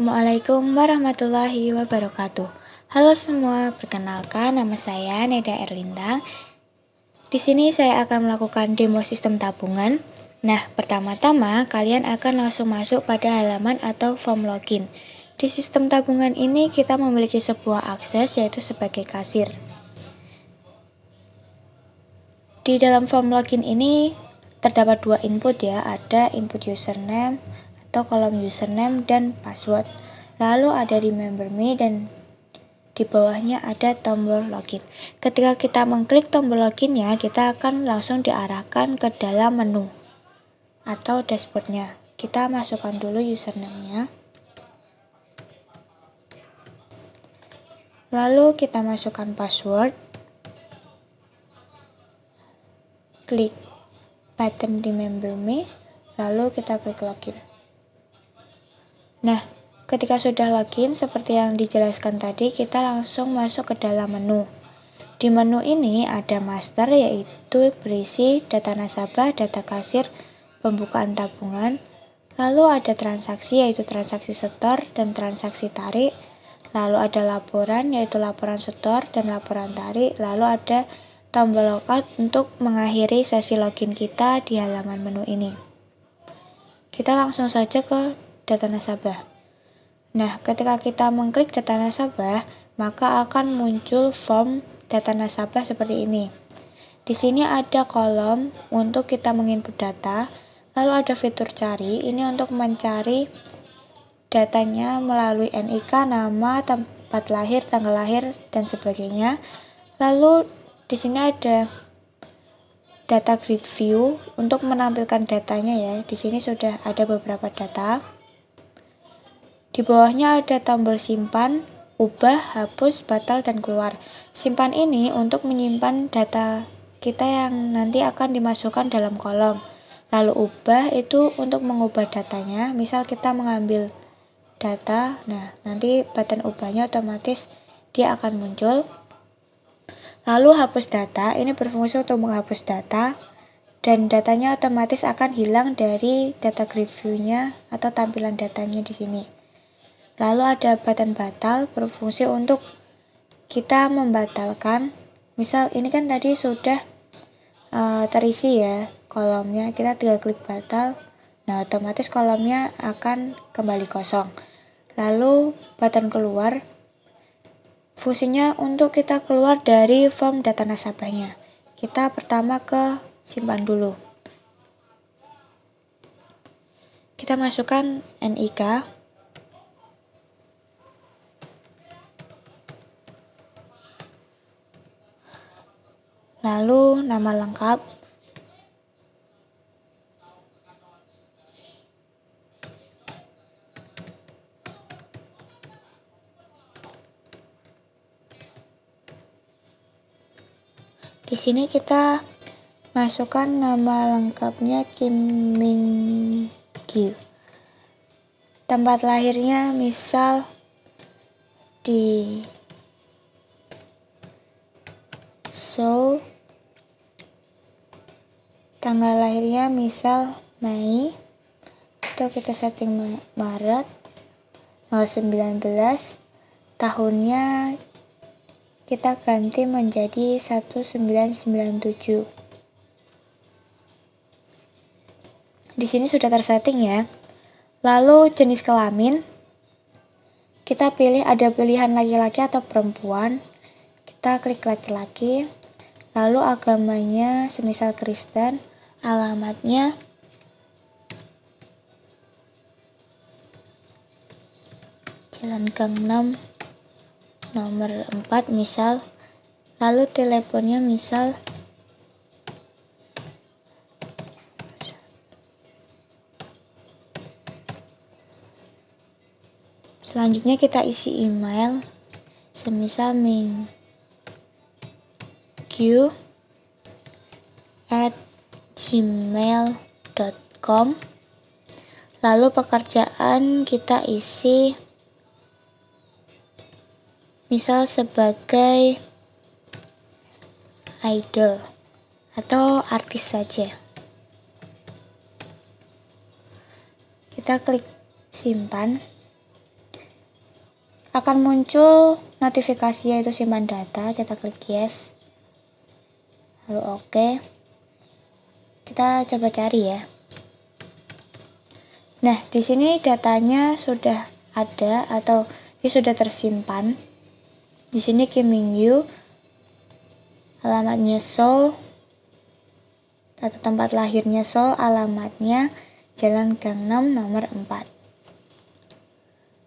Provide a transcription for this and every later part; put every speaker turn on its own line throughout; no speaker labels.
Assalamualaikum warahmatullahi wabarakatuh. Halo semua, perkenalkan nama saya Neda Erlintang. Di sini saya akan melakukan demo sistem tabungan. Nah, pertama-tama kalian akan langsung masuk pada halaman atau form login. Di sistem tabungan ini kita memiliki sebuah akses yaitu sebagai kasir. Di dalam form login ini terdapat dua input ya, ada input username atau kolom username dan password. Lalu ada remember me dan di bawahnya ada tombol login. Ketika kita mengklik tombol loginnya, kita akan langsung diarahkan ke dalam menu atau dashboardnya. Kita masukkan dulu username-nya. Lalu kita masukkan password. Klik button remember me, lalu kita klik login. Nah, ketika sudah login, seperti yang dijelaskan tadi, kita langsung masuk ke dalam menu. Di menu ini ada master, yaitu berisi data nasabah, data kasir, pembukaan tabungan. Lalu ada transaksi, yaitu transaksi setor dan transaksi tarik. Lalu ada laporan, yaitu laporan setor dan laporan tarik. Lalu ada tombol logout untuk mengakhiri sesi login kita di halaman menu ini. Kita langsung saja ke data nasabah. Nah, ketika kita mengklik data nasabah, maka akan muncul form data nasabah seperti ini. Di sini ada kolom untuk kita menginput data, lalu ada fitur cari, ini untuk mencari datanya melalui NIK, nama, tempat lahir, tanggal lahir, dan sebagainya. Lalu di sini ada data grid view untuk menampilkan datanya ya. Di sini sudah ada beberapa data. Di bawahnya ada tombol simpan, ubah, hapus, batal, dan keluar. Simpan ini untuk menyimpan data kita yang nanti akan dimasukkan dalam kolom. Lalu ubah itu untuk mengubah datanya. Misal kita mengambil data, nah nanti button ubahnya otomatis dia akan muncul. Lalu hapus data, ini berfungsi untuk menghapus data dan datanya otomatis akan hilang dari data grid view-nya atau tampilan datanya di sini. Lalu ada button batal, berfungsi untuk kita membatalkan. Misal ini kan tadi sudah terisi ya kolomnya, kita tinggal klik batal. Nah, otomatis kolomnya akan kembali kosong. Lalu button keluar, fungsinya untuk kita keluar dari form data nasabahnya. Kita pertama ke simpan dulu. Kita masukkan NIK. Lalu nama lengkap. Di sini kita masukkan nama lengkapnya Kim Min Gyu. Tempat lahirnya misal di Seoul. Tanggal lahirnya misal Mei. Itu kita setting Maret. Tanggal 19. Tahunnya kita ganti menjadi 1997. Di sini sudah tersetting ya. Lalu jenis kelamin, kita pilih, ada pilihan laki-laki atau perempuan. Kita klik laki-laki. Lalu agamanya semisal Kristen, alamatnya Jalan Gangnam nomor 4 misal. Lalu teleponnya misal selanjutnya kita isi email semisal minggu@gmail.com. Lalu pekerjaan kita isi misal sebagai idol atau artis saja. Kita klik simpan. akan muncul notifikasi yaitu simpan data. Kita klik yes, lalu oke. Kita coba cari ya. Nah, di sini datanya sudah ada atau ini sudah tersimpan. Di sini Kim Mingyu, alamatnya Seoul, atau tempat lahirnya Seoul, alamatnya Jalan Gangnam nomor 4.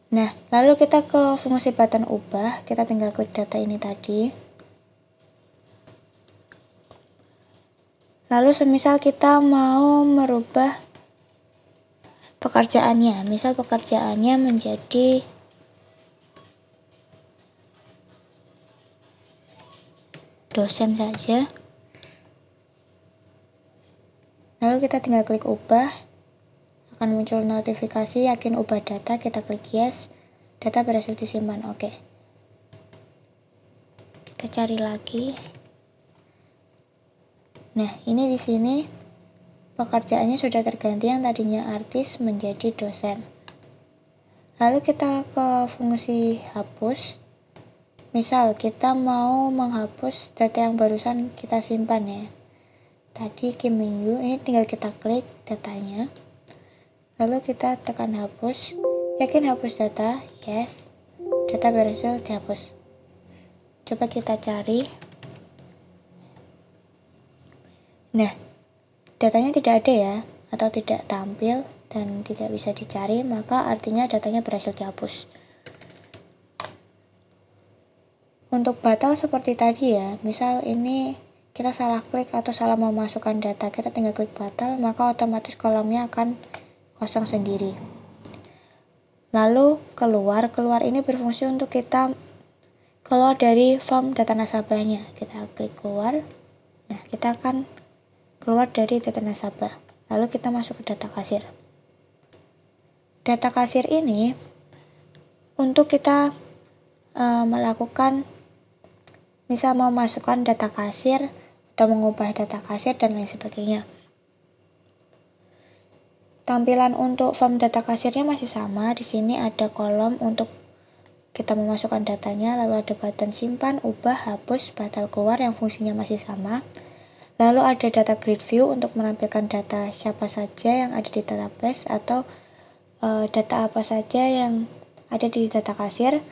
Nah, lalu kita ke fungsi button ubah, kita tinggal klik data ini tadi. Lalu semisal kita mau merubah pekerjaannya, misal pekerjaannya menjadi dosen saja. Lalu kita tinggal klik ubah, akan muncul notifikasi yakin ubah data, kita klik yes, data berhasil disimpan, oke. Kita cari lagi. Nah, ini di sini pekerjaannya sudah terganti, yang tadinya artis menjadi dosen. Lalu kita ke fungsi hapus. Misal kita mau menghapus data yang barusan kita simpan ya. Tadi Kim Mingyu, ini tinggal kita klik datanya. Lalu kita tekan hapus. Yakin hapus data? Yes. Data berhasil dihapus. Coba kita cari. Nah, datanya tidak ada ya, atau tidak tampil dan tidak bisa dicari, maka artinya datanya berhasil dihapus. Untuk batal seperti tadi ya, misal ini kita salah klik atau salah memasukkan data, kita tinggal klik batal, maka otomatis kolomnya akan kosong sendiri. Lalu keluar ini berfungsi untuk kita keluar dari form data nasabahnya. Kita klik keluar, nah kita akan keluar dari data nasabah. Lalu kita masuk ke data kasir. Data kasir ini untuk kita melakukan, misal mau masukkan data kasir atau mengubah data kasir dan lain sebagainya. Tampilan untuk form data kasirnya masih sama. Di sini ada kolom untuk kita memasukkan datanya, lalu ada button simpan, ubah, hapus, batal, keluar yang fungsinya masih sama. Lalu ada data grid view untuk menampilkan data siapa saja yang ada di database atau data apa saja yang ada di data kasir.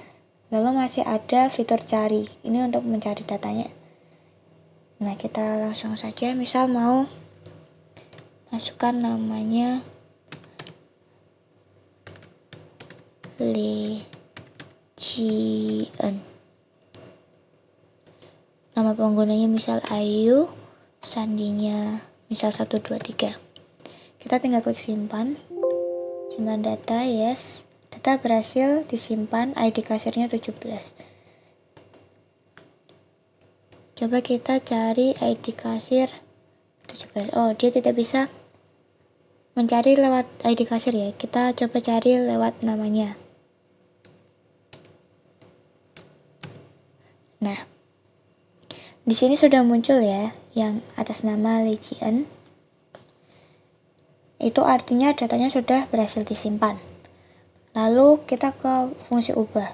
Lalu masih ada fitur cari, ini untuk mencari datanya. Nah, kita langsung saja misal mau masukkan namanya Lee Ji-eun. Nama penggunanya misal Ayu, sandinya misal 123. Kita tinggal klik simpan data, yes, data berhasil disimpan, ID kasirnya 17. Coba kita cari ID kasir 17. Oh, dia tidak bisa mencari lewat ID kasir ya, kita coba cari lewat namanya. Nah, di sini sudah muncul ya yang atas nama Lee Ji-eun. Itu artinya datanya sudah berhasil disimpan. Lalu kita ke fungsi ubah.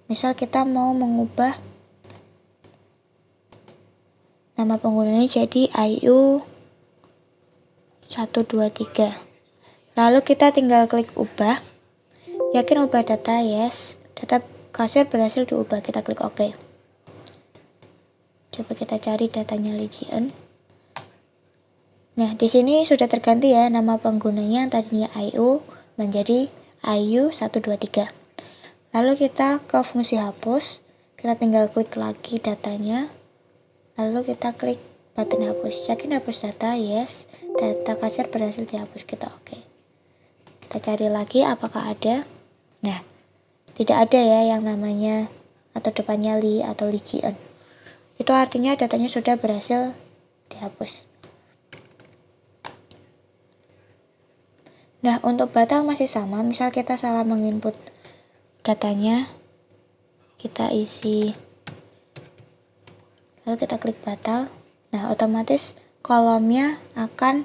Misal kita mau mengubah nama penggunanya jadi Ayu 123. Lalu kita tinggal klik ubah. Yakin ubah data? Yes. Data kasir berhasil diubah. Kita klik OK. Coba kita cari datanya Lee Ji-eun. Nah, di sini sudah terganti ya nama penggunanya, yang tadinya Ayu menjadi Ayu 123. Lalu kita ke fungsi hapus. Kita tinggal klik lagi datanya. Lalu kita klik button hapus. Yakin hapus data? Yes. Data kasir berhasil dihapus. Kita OK. Kita cari lagi apakah ada. Nah, tidak ada ya yang namanya atau depannya Lee atau Lee Ji-eun. Itu artinya datanya sudah berhasil dihapus. Nah, untuk batal masih sama. Misal kita salah menginput datanya, kita isi, lalu kita klik batal. Nah, otomatis kolomnya akan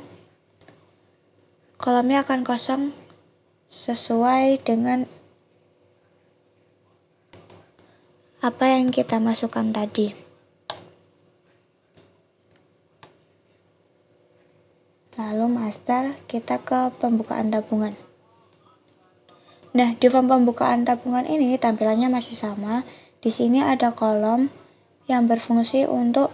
kosong sesuai dengan apa yang kita masukkan tadi. Lalu master, kita ke pembukaan tabungan. Nah, di form pembukaan tabungan ini tampilannya masih sama. Di sini ada kolom yang berfungsi untuk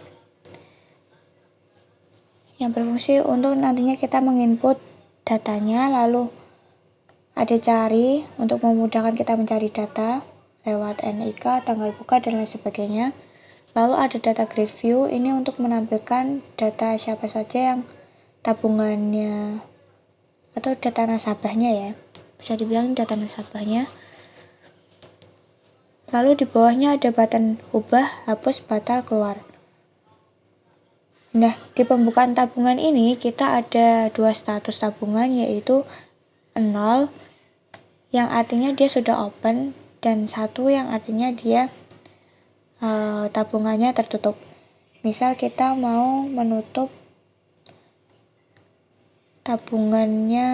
nantinya kita menginput datanya, lalu ada cari untuk memudahkan kita mencari data lewat NIK, tanggal buka, dan lain sebagainya. Lalu ada data grid view, ini untuk menampilkan data siapa saja yang tabungannya atau data nasabahnya ya, bisa dibilang data nasabahnya. Lalu di bawahnya ada button ubah, hapus, batal, keluar. Nah, di pembukaan tabungan ini kita ada dua status tabungan, yaitu 0 yang artinya dia sudah open, dan 1 yang artinya dia tabungannya tertutup. Misal kita mau menutup tabungannya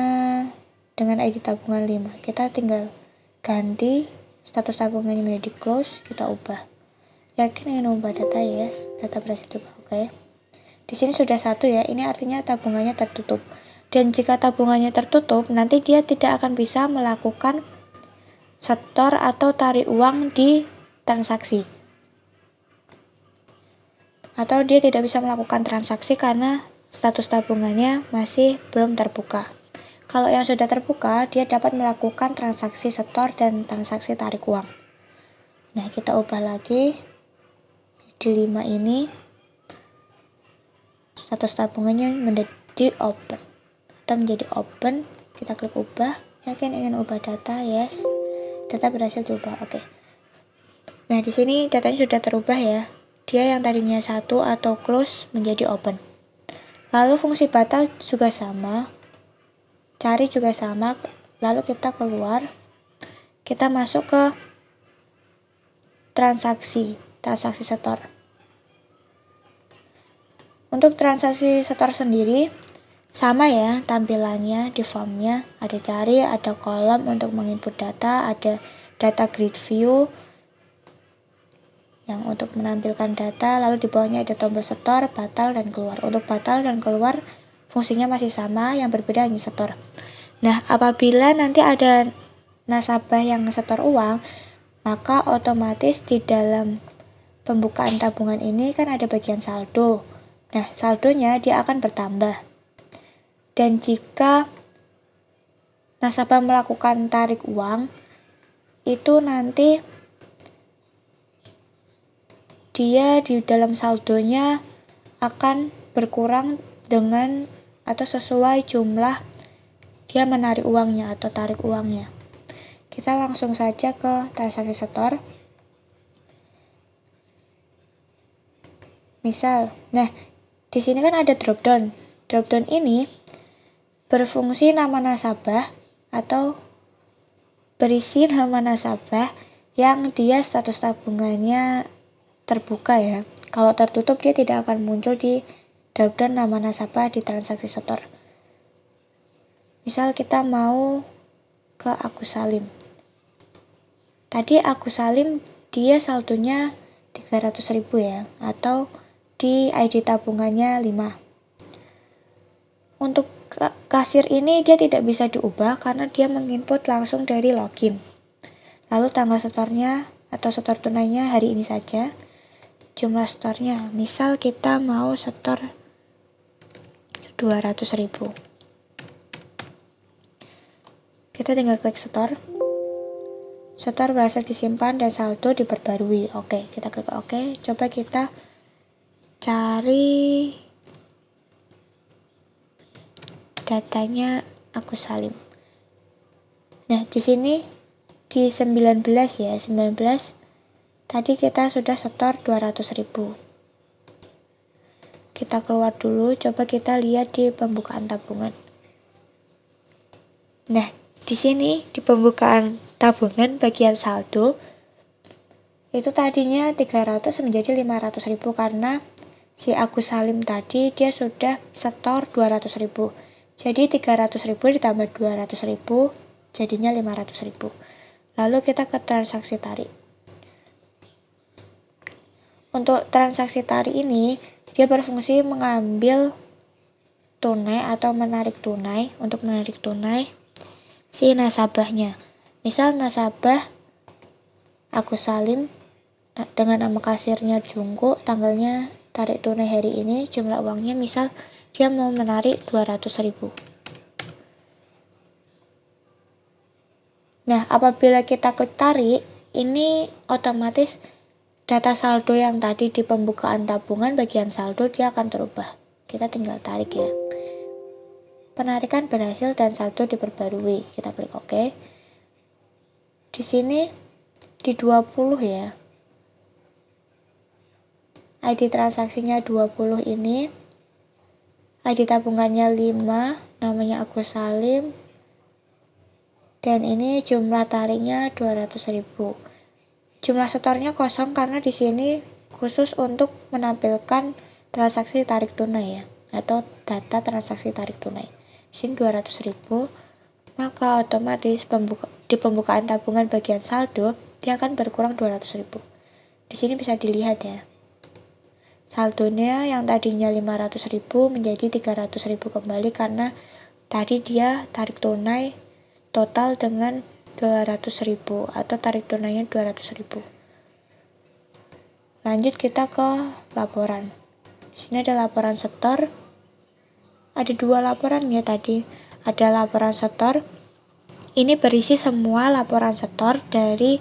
dengan ID tabungan 5, kita tinggal ganti status tabungannya menjadi close, kita ubah. Yakin ingin ubah data? Yes, data berhasil diubah. Oke. Di sini sudah 1 ya, ini artinya tabungannya tertutup. Dan jika tabungannya tertutup, nanti dia tidak akan bisa melakukan setor atau tarik uang di transaksi. Atau dia tidak bisa melakukan transaksi karena status tabungannya masih belum terbuka. Kalau yang sudah terbuka, dia dapat melakukan transaksi setor dan transaksi tarik uang. Nah, kita ubah lagi di 5 ini. Status tabungannya menjadi open atau menjadi open, kita klik ubah. Yakin ingin ubah data? Yes, data berhasil diubah. Oke. Nah, di sini datanya sudah terubah ya, dia yang tadinya 1 atau close menjadi open. Lalu fungsi batal juga sama, cari juga sama. Lalu kita keluar, kita masuk ke transaksi setor. Untuk transaksi setor sendiri sama ya tampilannya. Di formnya ada cari, ada kolom untuk menginput data, ada data grid view yang untuk menampilkan data, lalu di bawahnya ada tombol setor, batal, dan keluar. Untuk batal dan keluar fungsinya masih sama, yang berbeda hanya setor. Nah, apabila nanti ada nasabah yang setor uang, maka otomatis di dalam pembukaan tabungan ini kan ada bagian saldo. Nah, saldonya dia akan bertambah. Dan jika nasabah melakukan tarik uang, itu nanti dia di dalam saldonya akan berkurang dengan atau sesuai jumlah dia menarik uangnya atau tarik uangnya. Kita langsung saja ke transaksi setor. Misal, nah di sini kan ada dropdown. Dropdown ini berfungsi nama nasabah atau berisi nama nasabah yang dia status tabungannya terbuka ya. Kalau tertutup dia tidak akan muncul di dropdown nama nasabah di transaksi setor. Misal kita mau ke Agus Salim. Tadi Agus Salim dia saldonya 300.000 ya, atau di ID tabungannya 5. Untuk kasir ini dia tidak bisa diubah karena dia menginput langsung dari login. Lalu tanggal setornya atau setor tunainya hari ini saja. Jumlah setornya, misal kita mau setor 200.000. Kita tinggal klik setor. Setor berhasil disimpan dan saldo diperbarui. Oke, kita klik oke. Coba kita cari datanya Agus Salim. Nah, di sini di 19 ya, 19 tadi kita sudah setor 200.000. Kita keluar dulu, coba kita lihat di pembukaan tabungan. Nah, di sini di pembukaan tabungan bagian saldo itu tadinya 300 menjadi 500.000 karena si Agus Salim tadi dia sudah setor 200.000. Jadi 300.000 ditambah 200.000 jadinya 500.000. Lalu kita ke transaksi tarik. untuk transaksi tarik ini, dia berfungsi mengambil tunai atau menarik tunai. Untuk menarik tunai si nasabahnya. Misal nasabah Agus Salim dengan nama kasirnya Jungko, tanggalnya tarik tunai hari ini, jumlah uangnya misal dia mau menarik 200.000. Nah, apabila kita klik tarik, ini otomatis data saldo yang tadi di pembukaan tabungan bagian saldo dia akan terubah. Kita tinggal tarik ya. Penarikan berhasil dan saldo diperbarui. Kita klik OK. Di sini di 20 ya. ID transaksinya 20 ini. ID tabungannya 5, namanya Agus Salim. Dan ini jumlah tariknya 200.000. Jumlah setornya kosong karena di sini khusus untuk menampilkan transaksi tarik tunai ya, atau data transaksi tarik tunai. Di sini 200.000, maka otomatis di pembukaan tabungan bagian saldo dia akan berkurang 200.000. Di sini bisa dilihat ya. Saldonya yang tadinya 500.000 menjadi 300.000 kembali karena tadi dia tarik tunai total dengan 200.000 atau tarik tunainya 200.000. Lanjut kita ke laporan. Di sini ada laporan setor. Ada 2 laporan ya tadi. Ada laporan setor. Ini berisi semua laporan setor dari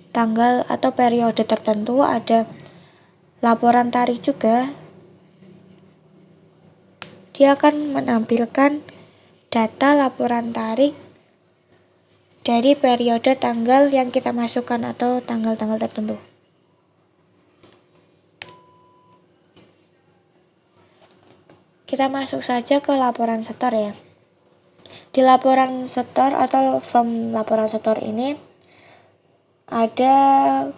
tanggal atau periode tertentu. Ada laporan tarik juga. Dia akan menampilkan data laporan tarik dari periode tanggal yang kita masukkan atau tanggal-tanggal tertentu. Kita masuk saja ke laporan setor ya. Di laporan setor atau form laporan setor ini ada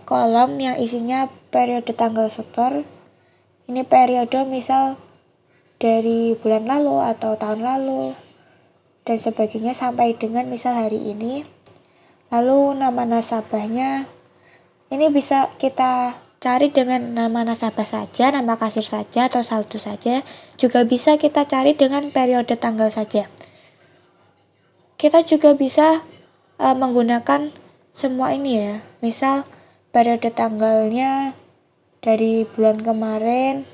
kolom yang isinya periode tanggal setor. Ini periode misal dari bulan lalu atau tahun lalu dan sebagainya sampai dengan misal hari ini. Lalu nama nasabahnya ini bisa kita cari dengan nama nasabah saja, nama kasir saja, atau saldo saja. Juga bisa kita cari dengan periode tanggal saja. Kita juga bisa menggunakan semua ini ya. Misal periode tanggalnya dari bulan kemarin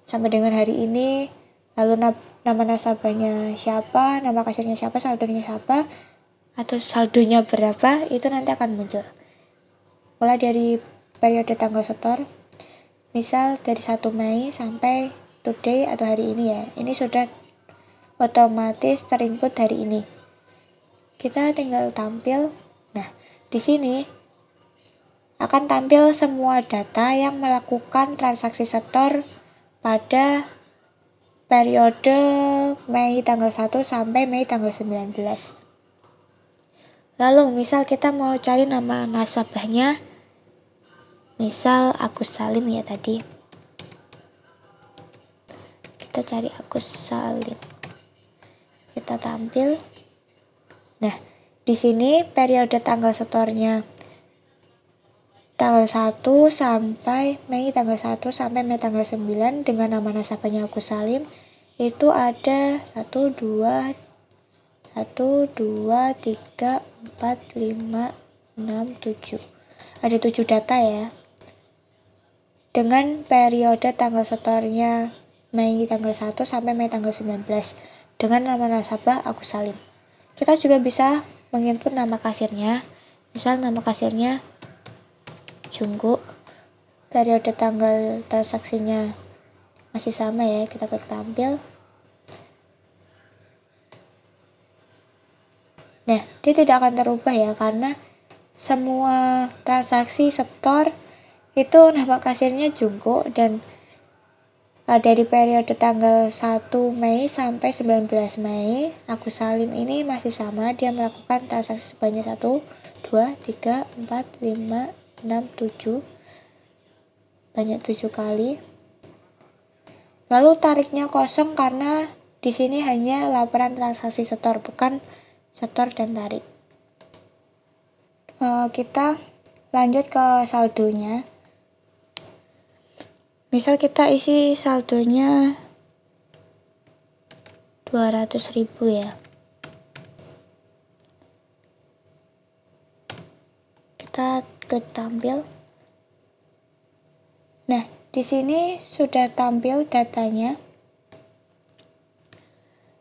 sampai dengan hari ini. Lalu nama nasabahnya siapa, nama kasirnya siapa, saldonya siapa, atau saldonya berapa, itu nanti akan muncul. Mulai dari periode tanggal setor, misal dari 1 Mei sampai today atau hari ini ya. Ini sudah otomatis terinput hari ini. Kita tinggal tampil. Nah, di sini akan tampil semua data yang melakukan transaksi setor pada periode Mei tanggal 1 sampai Mei tanggal 19. Lalu misal kita mau cari nama nasabahnya, misal Agus Salim ya tadi. Kita cari Agus Salim. Kita tampil. Nah, di sini periode tanggal setornya tanggal 1 sampai Mei tanggal 1 sampai Mei tanggal 9 dengan nama nasabahnya Agus Salim itu ada 1, 2, 3, 4, 5, 6, 7. Ada 7 data ya. Dengan periode tanggal setornya Mei tanggal 1 sampai Mei tanggal 19 dengan nama nasabah Agus Salim. Kita juga bisa menginput nama kasirnya. Misal nama kasirnya Jungko, periode tanggal transaksinya masih sama ya, kita klik tampil. Nah, dia tidak akan terubah ya, karena semua transaksi setor itu nama kasirnya Jungko dan dari periode tanggal 1 Mei sampai 19 Mei, Agus Salim ini masih sama, dia melakukan transaksi sebanyak 1, 2, 3, 4, 5, 6, 7, banyak 7 kali. Lalu tariknya kosong karena di sini hanya laporan transaksi setor, bukan setor dan tarik. Kita lanjut ke saldonya. Misal kita isi saldonya 200.000 ya. Kita klik tampil. Nah, di sini sudah tampil datanya.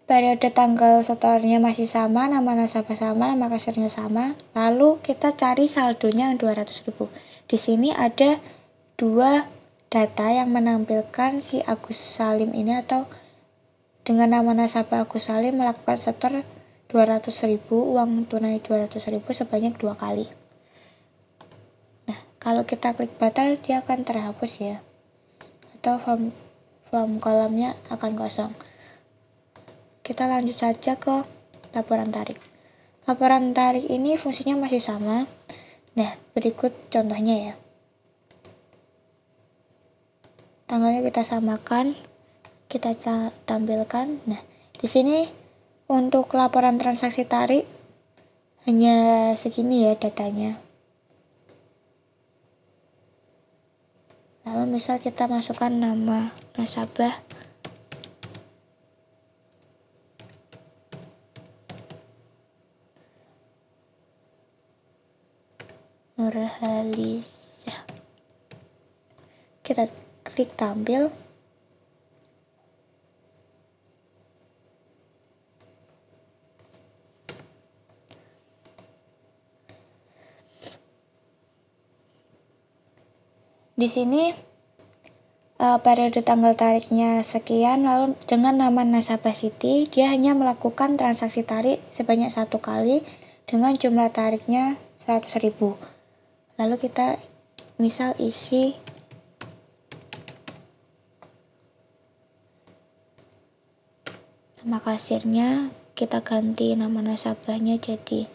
Periode tanggal setornya masih sama, nama nasabah sama, nama kasirnya sama. Lalu kita cari saldonya yang 200.000. Di sini ada dua data yang menampilkan si Agus Salim ini atau dengan nama nasabah Agus Salim melakukan setor 200.000, uang tunai 200.000 sebanyak 2 kali. Nah, kalau kita klik batal dia akan terhapus ya. Atau form kolomnya akan kosong. Kita lanjut saja ke laporan tarik. Laporan tarik ini fungsinya masih sama. Nah, berikut contohnya ya. Tanggalnya kita samakan, kita tampilkan. Nah, di sini untuk laporan transaksi tarik hanya segini ya datanya. Lalu misal kita masukkan nama nasabah. Nurhaliza. Kita klik tampil. Di sini periode tanggal tariknya sekian, lalu dengan nama nasabah Siti, dia hanya melakukan transaksi tarik sebanyak 1 kali dengan jumlah tariknya 100.000. Lalu kita misal isi nama kasirnya, kita ganti nama nasabahnya jadi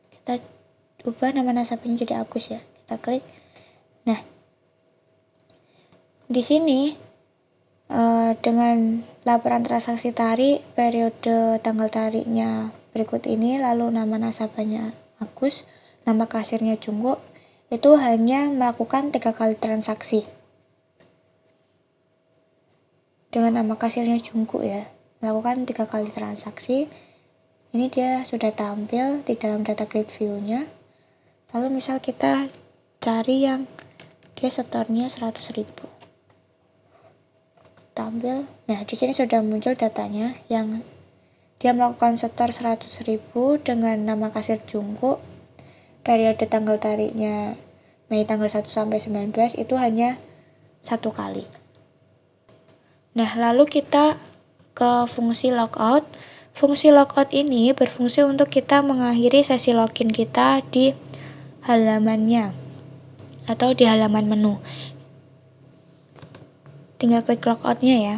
kita ubah nama nasabahnya jadi Agus ya. Kita klik. Nah, di sini dengan laporan transaksi tarik periode tanggal tariknya berikut ini, lalu nama nasabahnya Agus, nama kasirnya Jungkook, itu hanya melakukan 3 kali transaksi dengan nama kasirnya Jungkook ya, melakukan 3 kali transaksi. Ini dia sudah tampil di dalam data grid view-nya. Lalu misal kita cari yang dia setornya 100.000. Tampil. Nah, di sini sudah muncul datanya yang dia melakukan setor 100.000 dengan nama kasir Jungkook. Periode tanggal tariknya Mei tanggal 1 sampai 19 itu hanya 1 kali. Nah, lalu kita ke fungsi logout. Fungsi logout ini berfungsi untuk kita mengakhiri sesi login kita di halamannya atau di halaman menu. Tinggal klik logoutnya ya.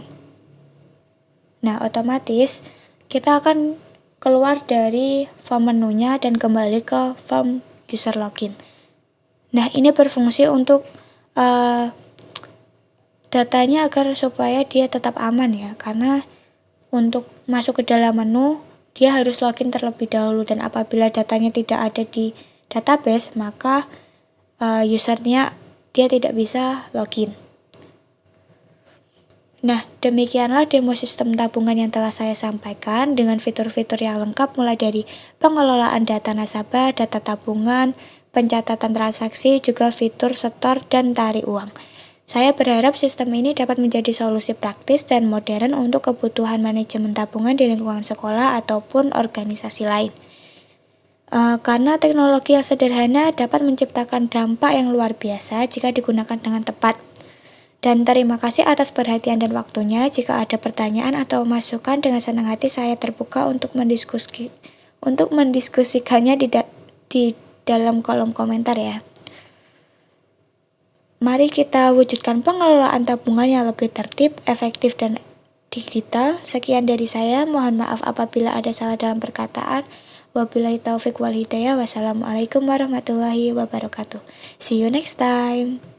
Nah, otomatis kita akan keluar dari form menunya dan kembali ke form user login. Nah, ini berfungsi untuk datanya agar supaya dia tetap aman ya, karena untuk masuk ke dalam menu dia harus login terlebih dahulu, dan apabila datanya tidak ada di database maka usernya dia tidak bisa login. Nah, demikianlah demo sistem tabungan yang telah saya sampaikan dengan fitur-fitur yang lengkap mulai dari pengelolaan data nasabah, data tabungan, pencatatan transaksi, juga fitur setor dan tarik uang. Saya berharap sistem ini dapat menjadi solusi praktis dan modern untuk kebutuhan manajemen tabungan di lingkungan sekolah ataupun organisasi lain. Karena teknologi yang sederhana dapat menciptakan dampak yang luar biasa jika digunakan dengan tepat. Dan terima kasih atas perhatian dan waktunya. Jika ada pertanyaan atau masukan, dengan senang hati saya terbuka untuk mendiskusikannya di dalam kolom komentar ya. Mari kita wujudkan pengelolaan tabungan yang lebih tertib, efektif, dan digital. Sekian dari saya. Mohon maaf apabila ada salah dalam perkataan. Wabillahi taufik wal hidayah. Wassalamualaikum warahmatullahi wabarakatuh. See you next time.